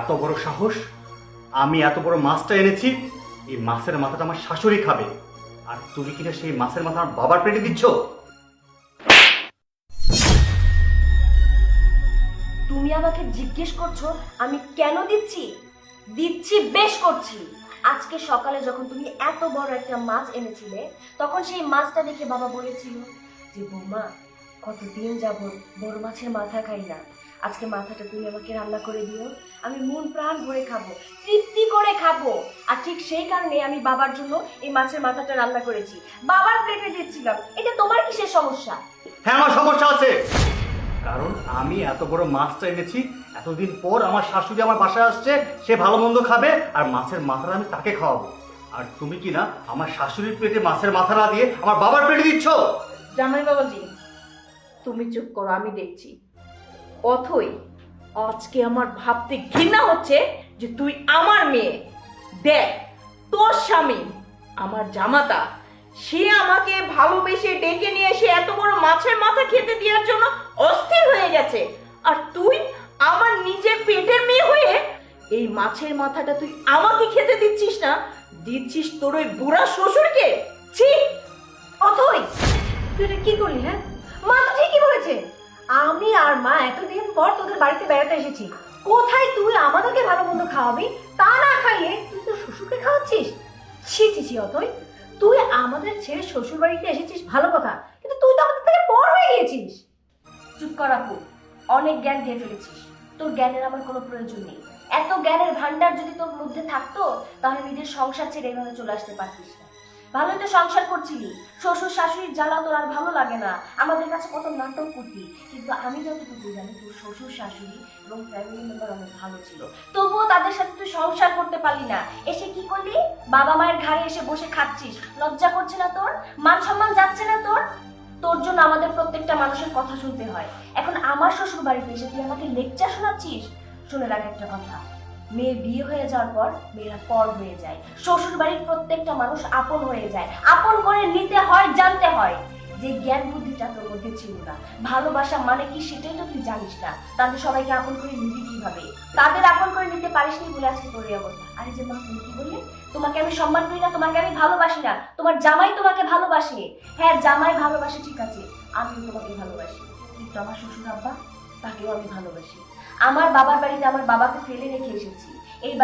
এত বড় সাহস! আমি এত বড় মাছটা এনেছি, এই মাছের মাথাটা আমার শাশুড়ি খাবে, আর তুমি কিনা সেই মাছের মাথা আমার বাবার পেটে দিচ্ছ? তুমি আমাকে জিজ্ঞেস করছো আমি কেন দিচ্ছি? দিচ্ছি, বেশ করছি। আজকে সকালে যখন তুমি এত বড় একটা মাছ এনেছিলে, তখন সেই মাছটা দেখে বাবা বলেছিল যে বৌমা, কতদিন যাবত বড় মাছের মাথা খাই না, আজকে মাথাটা তুমি আমাকে রান্না করে দিও, আমি মন প্রাণ ভরে খাবো, তৃপ্তি করে খাবো। আর ঠিক সেই কারণে আমি বাবার জন্য এই মাছের মাথাটা রান্না করেছি, বাবার প্লেটে দিচ্ছিলাম। এটা তোমার কিসের সমস্যা? হ্যাঁ, আমার সমস্যা আছে, কারণ আমি এত বড় মাছটা এনেছি, এতদিন পর আমার শাশুড়ি আমার বাসায় আসছে, সে ভালো মন্দ খাবে, আর মাছের মাথাটা আমি তাকে খাওয়াবো। আর তুমি কি না আমার শাশুড়ির পেটে মাছের মাথা না দিয়ে আমার বাবার পেটে দিচ্ছ? জামাই বাবাজি, তুমি চুপ করো, আমি দেখছি। অথই, আজকে আমার ভাবতে ঘৃণা হচ্ছে যে তুই আমার মেয়ে। দেখ, তোর স্বামী আমার জামাতা, সে আমাকে ভালোবেসে ডেকে নিয়ে এসে এত বড় মাছের মাথা খেতে দেওয়ার জন্য অস্থির হয়ে গেছে, আর তুই আমার নিজের পেটের মেয়ে হয়ে এই মাছের মাথাটা তুই আমাকে খেতে দিচ্ছিস না, দিচ্ছিস তোর ওই বুড়া শ্বশুরকে। ছি! অথই, তুই এটা কি করলি? হ্যাঁ, মা তো ঠিকই বলেছে। আমি আর মা এতদিন পর তোদের বাড়িতে বেড়াতে এসেছি, কোথায় তুই আমাদেরকে ভালো মন্দ খাওয়াবি, তা না খাইয়ে তুই তো শ্বশুরকে খাওয়াচ্ছিস। ছি ছি ছি অথই, তুই আমাদের ছেড়ে শ্বশুর বাড়িতে এসেছিস ভালো কথা, কিন্তু তুই তো আমাদের থেকে বড় হয়ে গিয়েছিস। চুপ কর আপু, অনেক জ্ঞান দিয়ে ফেলেছিস, তোর জ্ঞানের আমার কোনো প্রয়োজন নেই। এত জ্ঞানের ভান্ডার যদি তোর মধ্যে থাকতো, তাহলে নিজের সংসার ছেড়ে এভাবে চলে আসতে পারতিস না। ভালোই তো সংসার করছিলি, শ্বশুর শাশুড়ির জ্বালা তোর আর ভালো লাগে না, আমাদের কাছে কত নাটক করতি। কিন্তু আমি যতটুকু জানি, তোর শ্বশুর শাশুড়ি এবং ফ্যামিলি মেম্বার অনেক ভালো ছিল, তবুও তাদের সাথে তুই সংসার করতে পারলি না। এসে কি করলি? বাবা মায়ের ঘাড়ে এসে বসে খাচ্ছিস। লজ্জা করছে না তোর? মান সম্মান যাচ্ছে না তোর? তোর জন্য আমাদের প্রত্যেকটা মানুষের কথা শুনতে হয়। এখন আমার শ্বশুর বাড়িতে এসে তুই আমাকে লেকচার শোনাচ্ছিস? শুনে রাখ একটা কথা, মেয়ের বিয়ে হয়ে যাওয়ার পর মেয়েরা পর হয়ে যায়, শ্বশুর বাড়ির প্রত্যেকটা মানুষ আপন হয়ে যায়। আপন করে নিতে হয়, জানতে হয়। যে জ্ঞান বুদ্ধিটা তোর মধ্যে ছিল না, ভালোবাসা মানে কি সেটাই তো তুই জানিস না, তাদের সবাইকে আপন করে নিবি কিভাবে? তাদের আপন করে নিতে পারিসনি বলে আজকে তোর এই অবস্থা। আরে যে মা, তুমি কি বললে? তোমাকে আমি সম্মান করি না, তোমাকে আমি ভালোবাসি না, তোমার জামাই তোমাকে ভালোবাসে। হ্যাঁ, জামাই ভালোবাসে, ঠিক আছে, আমিও তোমাকে ভালোবাসি, কিন্তু আমার শ্বশুর আব্বা, তাকেও আমি ভালোবাসি। আমার বাবার বাড়িতে আমার বাবাকে ফেলে রেখে এসেছি, এই